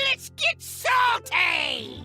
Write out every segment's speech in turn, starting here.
Let's get salty! Hey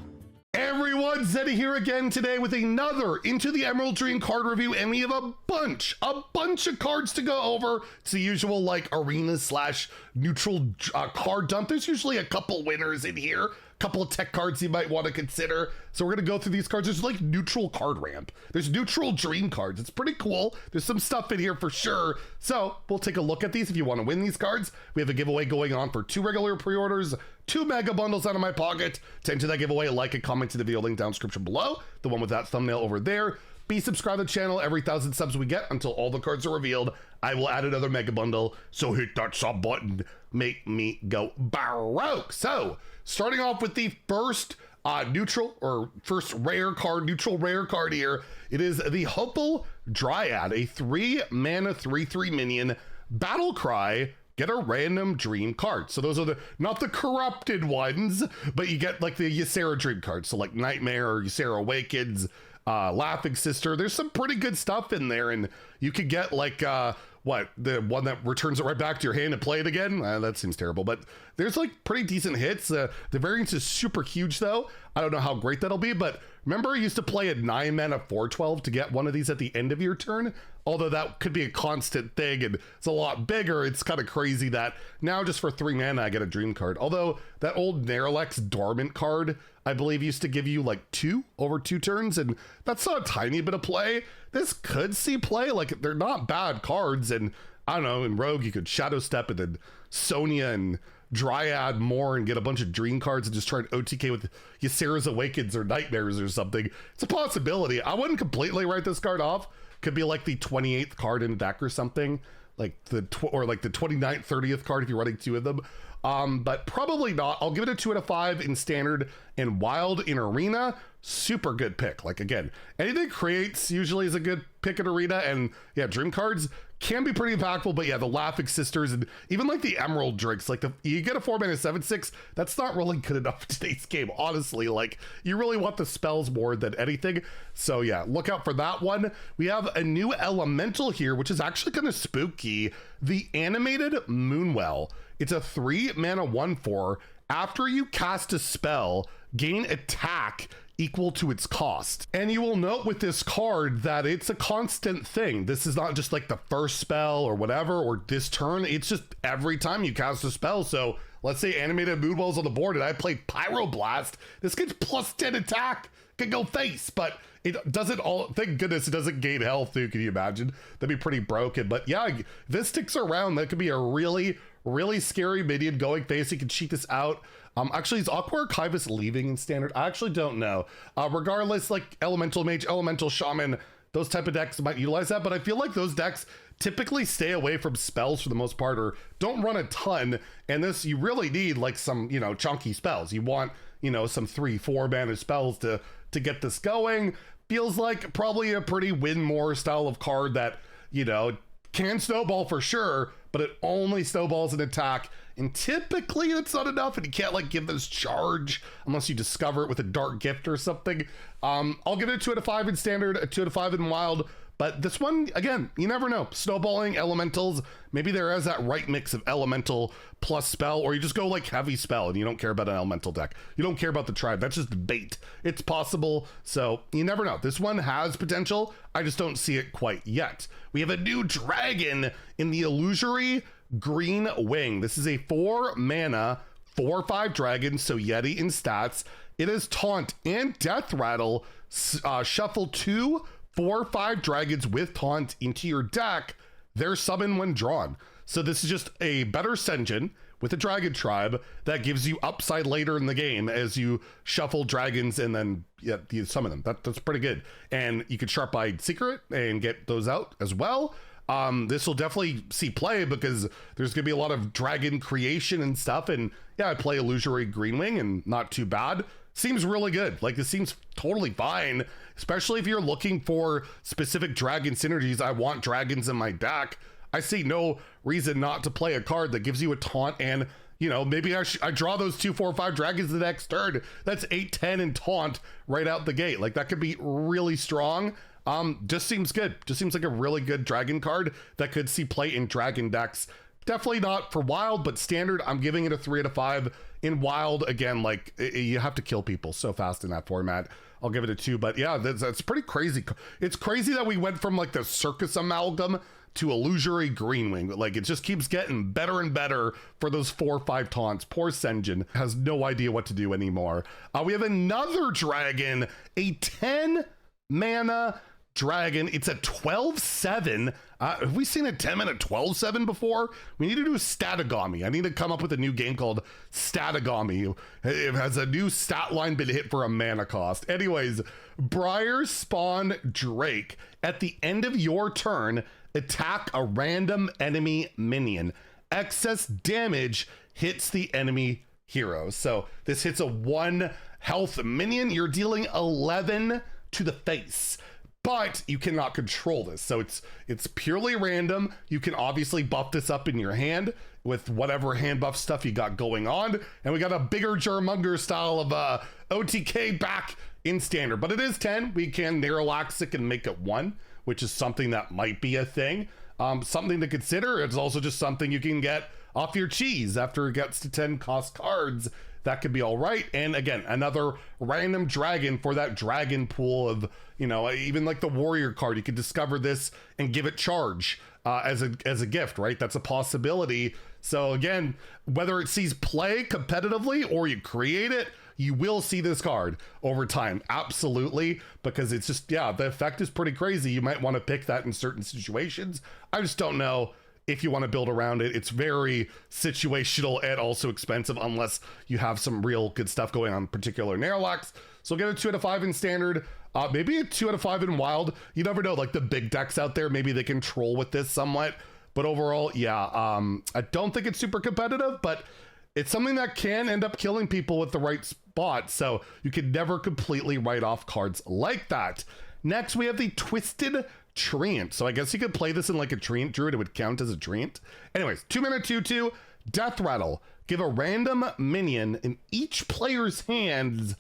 everyone, Zeddy here again today with another Into the Emerald Dream card review, and we have a bunch of cards to go over. It's the usual like arena slash neutral card dump. There's usually a couple winners in here, a couple of tech cards you might want to consider. So we're gonna go through these cards. There's like neutral card ramp. There's neutral dream cards. It's pretty cool. There's some stuff in here for sure. So we'll take a look at these if you want to win these cards. We have a giveaway going on for 2 regular pre-orders, 2 mega bundles out of my pocket. To enter that giveaway, like and comment to the video link down description below, the one with that thumbnail over there. Be subscribed to the channel. Every 1,000 subs we get until all the cards are revealed, I will add another mega bundle. So hit that sub button, make me go baroque. So starting off with the first neutral or first rare card, neutral rare card here. It is the Hopeful Dryad, a 3-mana 3/3 minion. Battle cry, get a random dream card. So those are the, not the corrupted ones, but you get like the Ysera dream cards. So like Nightmare or Ysera Awakens, Laughing Sister. There's some pretty good stuff in there, and you could get like what, the one that returns it right back to your hand and play it again? That seems terrible, but there's like pretty decent hits. The variance is super huge though. I don't know how great that'll be, but remember I used to play at 9 mana 4/12 to get one of these at the end of your turn? Although that could be a constant thing and it's a lot bigger, it's kind of crazy that now just for 3 mana I get a dream card. Although that old Nerlex Dormant card, I believe used to give you like 2 over 2 turns, and that's not a tiny bit of play. This could see play, like they're not bad cards, and I don't know, in Rogue you could Shadow Step and then Sonya and Dryad more and get a bunch of dream cards and just try and OTK with Ysera's Awakens or Nightmares or something. It's a possibility. I wouldn't completely write this card off. Could be like the 28th card in a deck or something, like the 29th, 30th card if you're running 2 of them. But probably not. I'll give it a 2 out of 5 in standard and wild in arena. Super good pick. Like again, anything creates usually is a good pick in arena, and yeah, dream cards can be pretty impactful, but yeah, the Laughing Sisters and even like the Emerald drinks, like you get a 4-mana 7/6, that's not really good enough in today's game, honestly. Like you really want the spells more than anything. So yeah, look out for that one. We have a new elemental here, which is actually kind of spooky. The animated Moonwell. It's a 3-mana 1/4. After you cast a spell, gain attack equal to its cost. And you will note with this card that it's a constant thing. This is not just like the first spell or whatever, or this turn. It's just every time you cast a spell. So let's say animated Moonwell's on the board and I played Pyroblast. This gets +10 attack. Could go face, but it doesn't all, thank goodness it doesn't gain health too. Can you imagine? That'd be pretty broken. But yeah, if this sticks around, that could be a really scary minion going face. You can cheat this out. Actually, is Aqua Archivist leaving in standard? I actually don't know. Regardless, like Elemental Mage, Elemental Shaman, those type of decks might utilize that, but I feel like those decks typically stay away from spells for the most part, or don't run a ton. And this, you really need like some, you know, chunky spells. You want, you know, some 3-4 mana spells to get this going. Feels like probably a pretty win more style of card that, you know, can snowball for sure, but it only snowballs an attack, and typically that's not enough, and you can't like give this charge unless you discover it with a dark gift or something. I'll give it a 2 out of 5 in standard, a 2 out of 5 in wild, but this one, again, you never know. Snowballing elementals, maybe there is that right mix of elemental plus spell, or you just go like heavy spell and you don't care about an elemental deck. You don't care about the tribe. That's just bait. It's possible. So you never know. This one has potential. I just don't see it quite yet. We have a new dragon in the Illusory Greenwing. This is a 4-mana 4/5 dragon, so Yeti in stats. It is Taunt and Death Rattle. Shuffle 2 4/5 dragons with Taunt into your deck. They're summoned when drawn. So this is just a better Sen'jin with a dragon tribe that gives you upside later in the game as you shuffle dragons and then you summon them. That's pretty good. And you can Sharp Eyed Secret and get those out as well. This will definitely see play because there's gonna be a lot of dragon creation and stuff. And yeah, I play Illusory Greenwing and not too bad. Seems really good. Like this seems totally fine, especially if you're looking for specific dragon synergies. I want dragons in my deck. I see no reason not to play a card that gives you a taunt, and you know, maybe I draw those 2, 4, 5 dragons the next turn. That's 8, 10 and taunt right out the gate. Like that could be really strong. Just seems good. Just seems like a really good dragon card that could see play in dragon decks Definitely not for wild, but standard, I'm giving it a 3 out of 5. In wild, again, like you have to kill people so fast in that format. I'll give it a 2, but yeah, that's pretty crazy. It's crazy that we went from like the circus amalgam to Illusory greenwing. Like it just keeps getting better and better for those 4 or 5 taunts. Poor Senjin has no idea what to do anymore. We have another dragon, a 10 mana dragon. It's a 12/7. Have we seen a 10 mana 12/7 before? We need to do Statagami. I need to come up with a new game called Statagami. It has a new stat line been hit for a mana cost. Anyways, Briarspawn Drake. At the end of your turn, attack a random enemy minion. Excess damage hits the enemy hero. So this hits a 1 health minion. You're dealing 11 to the face. But you cannot control this. So it's purely random. You can obviously buff this up in your hand with whatever hand buff stuff you got going on. And we got a bigger Jarmunger style of OTK back in standard. But it is 10. We can Narrowlax it and make it 1, which is something that might be a thing. Something to consider. It's also just something you can get off your cheese after it gets to 10 cost cards. That could be all right. And again, another random dragon for that dragon pool of, you know, even like the warrior card. You could discover this and give it charge as a gift, right? That's a possibility. So again, whether it sees play competitively or you create it, you will see this card over time. Absolutely. Because it's just, yeah, the effect is pretty crazy. You might want to pick that in certain situations. I just don't know if you want to build around it. It's very situational and also expensive unless you have some real good stuff going on, particular Narrowlax. So get a 2 out of 5 in standard, maybe a 2 out of 5 in wild. You never know, like the big decks out there, maybe they can troll with this somewhat. But overall, yeah, I don't think it's super competitive, but it's something that can end up killing people with the right spot. So you can never completely write off cards like that. Next, we have the Twisted Treant. So I guess you could play this in like a Treant Druid. It would count as a Treant. Anyways, 2 mana 2/2, Death Rattle. Give a random minion in each player's hands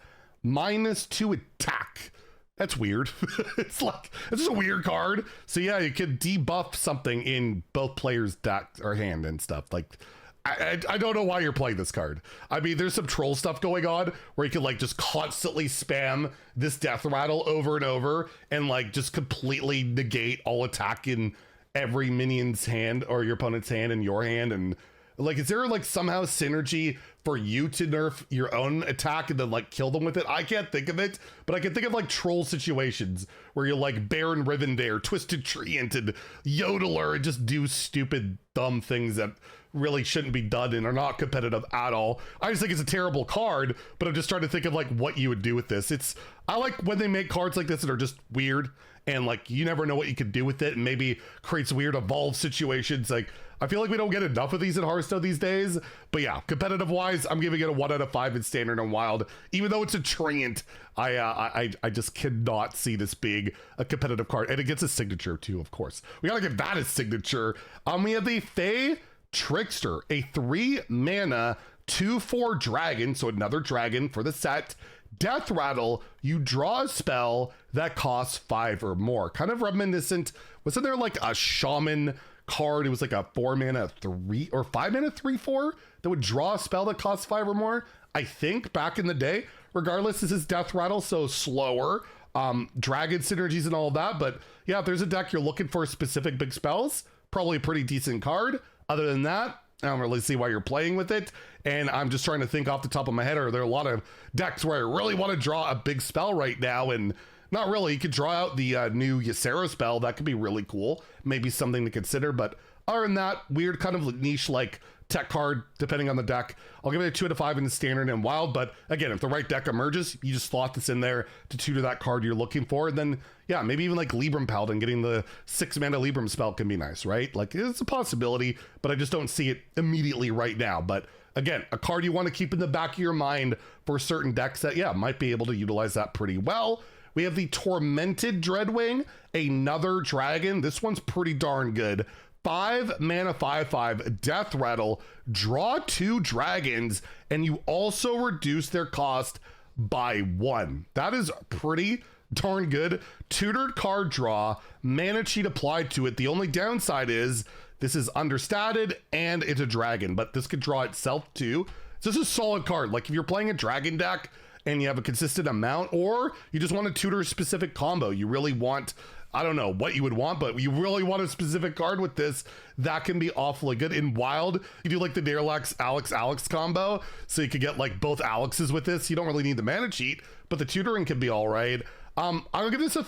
-2 attack. That's weird. It's just a weird card. So yeah, you could debuff something in both players' deck or hand and stuff. Like, I don't know why you're playing this card. I mean, there's some troll stuff going on where you can like just constantly spam this Death Rattle over and over and like just completely negate all attack in every minion's hand or your opponent's hand and your hand. And like, is there like somehow synergy for you to nerf your own attack and then like kill them with it? I can't think of it, but I can think of like troll situations where you're like Baron Rivendare, Twisted Treant, and Yodeler and just do stupid dumb things that really shouldn't be done and are not competitive at all. I just think it's a terrible card, but I'm just trying to think of like what you would do with this. I like when they make cards like this that are just weird and like you never know what you could do with it and maybe creates weird evolved situations. Like I feel like we don't get enough of these in Hearthstone these days, but yeah, competitive wise, I'm giving it a 1 out of 5 in standard and wild. Even though it's a Treant, I just cannot see this being a competitive card, and it gets a signature too, of course. We gotta get that as signature. We have the Fey Trickster, a 3 mana 2/4 dragon, so another dragon for the set. Death Rattle, you draw a spell that costs 5 or more. Kind of reminiscent, wasn't there like a shaman card? It was like a 4 mana 3 or 5 mana 3/4 that would draw a spell that costs 5 or more, I think, back in the day. Regardless, this is Death Rattle, so slower. Dragon synergies and all of that. But yeah, if there's a deck you're looking for specific big spells, probably a pretty decent card. Other than that, I don't really see why you're playing with it. And I'm just trying to think off the top of my head, are there a lot of decks where I really want to draw a big spell right now? And not really. You could draw out the new Ysera spell. That could be really cool. Maybe something to consider. But other than that, weird kind of niche like tech card, depending on the deck. I'll give it a 2 out of 5 in standard and wild. But again, if the right deck emerges, you just slot this in there to tutor that card you're looking for. And then, yeah, maybe even like Libram Paladin, getting the 6 mana Libram spell can be nice, right? Like, it's a possibility, but I just don't see it immediately right now. But again, a card you want to keep in the back of your mind for certain decks that, yeah, might be able to utilize that pretty well. We have the Tormented Dreadwing, another dragon. This one's pretty darn good. 5 mana 5/5 Death Rattle, draw 2 dragons, and you also reduce their cost by 1. That is pretty darn good. Tutored card draw, mana cheat applied to it. The only downside is This is understated and it's a dragon, but this could draw itself too. So this is a solid card. Like if you're playing a dragon deck and you have a consistent amount, or you just want a tutor specific combo, you really want, I don't know what you would want, but you really want a specific card with this, that can be awfully good. In Wild, you do like the Darelax Alex combo, so you could get like both Alexes with this. You don't really need the mana cheat, but the tutoring can be all right. I'll give this a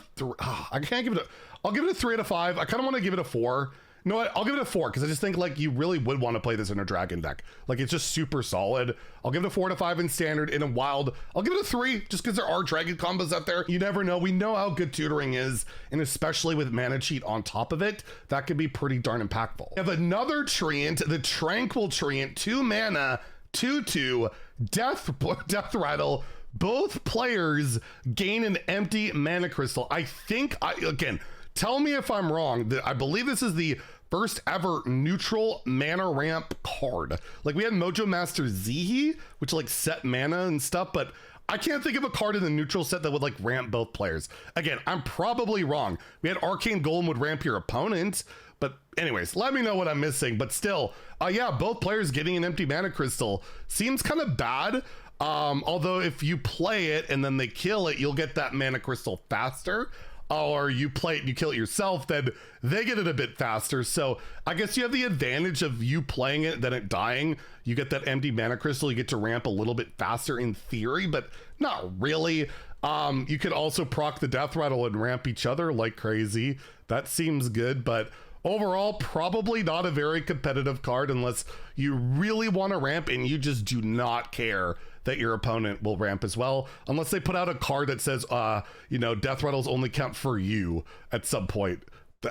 I can't give it a, I'll give it a 3 out of 5. I kind of want to give it a 4. You know what? I'll give it a 4 because I just think like you really would want to play this in a dragon deck. Like it's just super solid. I'll give it a 4 out of 5 in standard. In a Wild, I'll give it a 3 just because there are dragon combos out there. You never know. We know how good tutoring is, and especially with mana cheat on top of it, that could be pretty darn impactful. We have another treant, the Tranquil treant, 2 mana, 2/2, death rattle. Both players gain an empty mana crystal. I think again, tell me if I'm wrong. I believe this is the first ever neutral mana ramp card. Like we had Mojo Master Zihi, which like set mana and stuff, but I can't think of a card in the neutral set that would like ramp both players. Again, I'm probably wrong. We had Arcane Golem would ramp your opponent, but anyways, let me know what I'm missing. But still, yeah, both players getting an empty mana crystal seems kind of bad. Although if you play it and then they kill it, you'll get that mana crystal faster. Or you play it and you kill it yourself, then they get it a bit faster. So I guess you have the advantage of you playing it than it dying. You get that empty mana crystal, you get to ramp a little bit faster in theory, but not really. You could also proc the death rattle and ramp each other like crazy. That seems good, but overall, probably not a very competitive card unless you really want to ramp and you just do not care that your opponent will ramp as well, unless they put out a card that says, you know, death rattles only count for you at some point.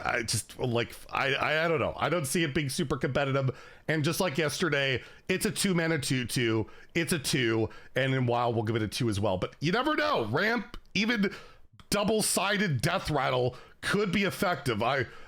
I just like, I don't know. I don't see it being super competitive. And just like yesterday, it's a 2 mana 2/2. It's a 2, and in Wild we'll give it a 2 as well. But you never know. Ramp, even double-sided death rattle could be effective.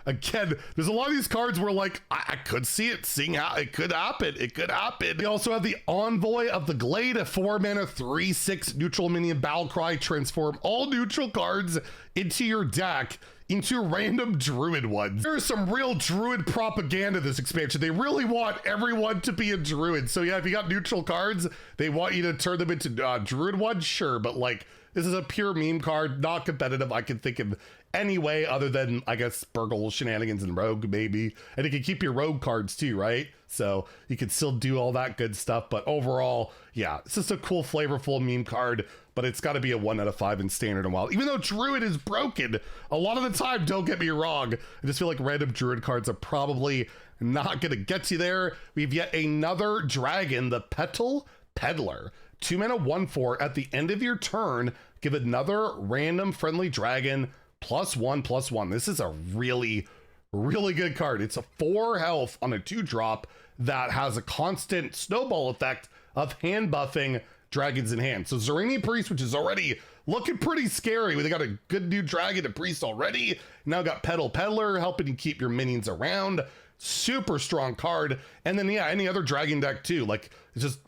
Again, there's a lot of these cards where like I could see it, seeing how it could happen. It could happen. We also have the Envoy of the Glade, a 4 mana 3/6 neutral minion battle cry. Transform all neutral cards into your deck into random druid ones. There's some real druid propaganda this expansion. They really want everyone to be a druid. So yeah, if you got neutral cards, they want you to turn them into druid ones, sure, but like this is a pure meme card, not competitive. I can think of any way other than, I guess, Burgle, Shenanigans, and Rogue, maybe. And it can keep your Rogue cards too, right? So you can still do all that good stuff. But overall, yeah, it's just a cool, flavorful meme card, but it's got to be a 1 out of 5 in Standard and Wild. Even though Druid is broken, a lot of the time, don't get me wrong, I just feel like random Druid cards are probably not going to get you there. We have yet another dragon, the Petal, peddler. 2 mana 1/4. At the end of your turn, give another random friendly dragon +1/+1. This is a really, really good card. It's a 4 health on a 2-drop that has a constant snowball effect of hand buffing dragons in hand. So Zarani Priest, which is already looking pretty scary. They got a good new dragon to Priest already. Now got Petal Peddler helping you keep your minions around. Super strong card. And then yeah, any other dragon deck too. Like it's just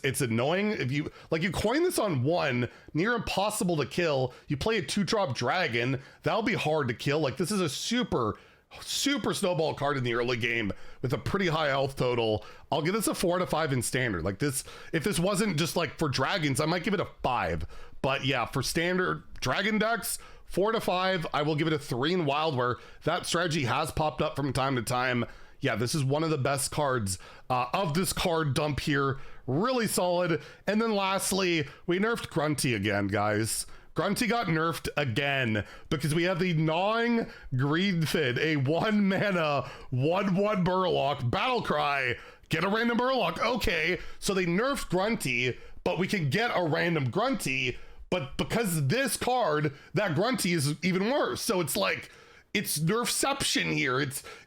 it's annoying if you like you coin this on 1, near impossible to kill. You play a 2-drop dragon, that'll be hard to kill. Like this is a super snowball card in the early game with a pretty high health total. I'll give this a 4 out of 5 in standard. Like this, if this wasn't just like for dragons, I might give it a 5. But yeah, for standard dragon decks, 4 out of 5. I will give it a 3 in Wild, where that strategy has popped up from time to time. Yeah, this is one of the best cards of this card dump here. Really solid. And then lastly, we nerfed Grunty again, guys. Grunty got nerfed again because we have the Gnawing Greenfin, a 1 mana 1/1 Murloc battle cry. Get a random Murloc. Okay, so they nerfed Grunty, but we can get a random Grunty. But because this card, that Grunty is even worse. So it's like, it's nerfception here.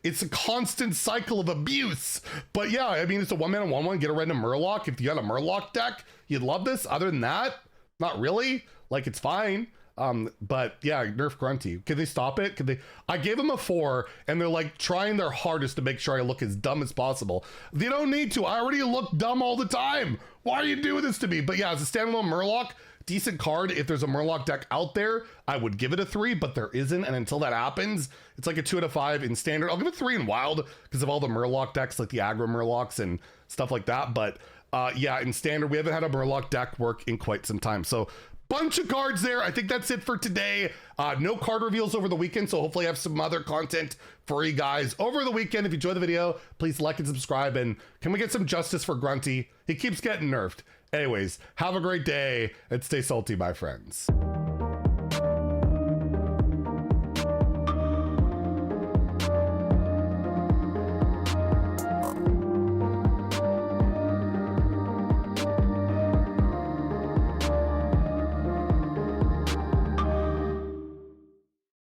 It's a constant cycle of abuse. But yeah, I mean, it's a 1 mana 1/1, get a random Murloc. If you got a Murloc deck, you'd love this. Other than that, not really. Like, it's fine. But yeah, nerf Grunty. Can they stop it? Can they? I gave them a 4 and they're like trying their hardest to make sure I look as dumb as possible. They don't need to. I already look dumb all the time. Why are you doing this to me? But yeah, as a standalone Murloc, decent card. If there's a Murloc deck out there, I would give it a 3, but there isn't. And until that happens, it's like a 2 out of 5 in standard. I'll give it 3 in wild because of all the Murloc decks, like the aggro Murlocs and stuff like that. But yeah, in standard, we haven't had a Murloc deck work in quite some time. So bunch of cards there. I think that's it for today. No card reveals over the weekend, so hopefully I have some other content for you guys over the weekend. If you enjoyed the video, please like and subscribe. And can we get some justice for Grunty? He keeps getting nerfed. Anyways, have a great day and stay salty, my friends.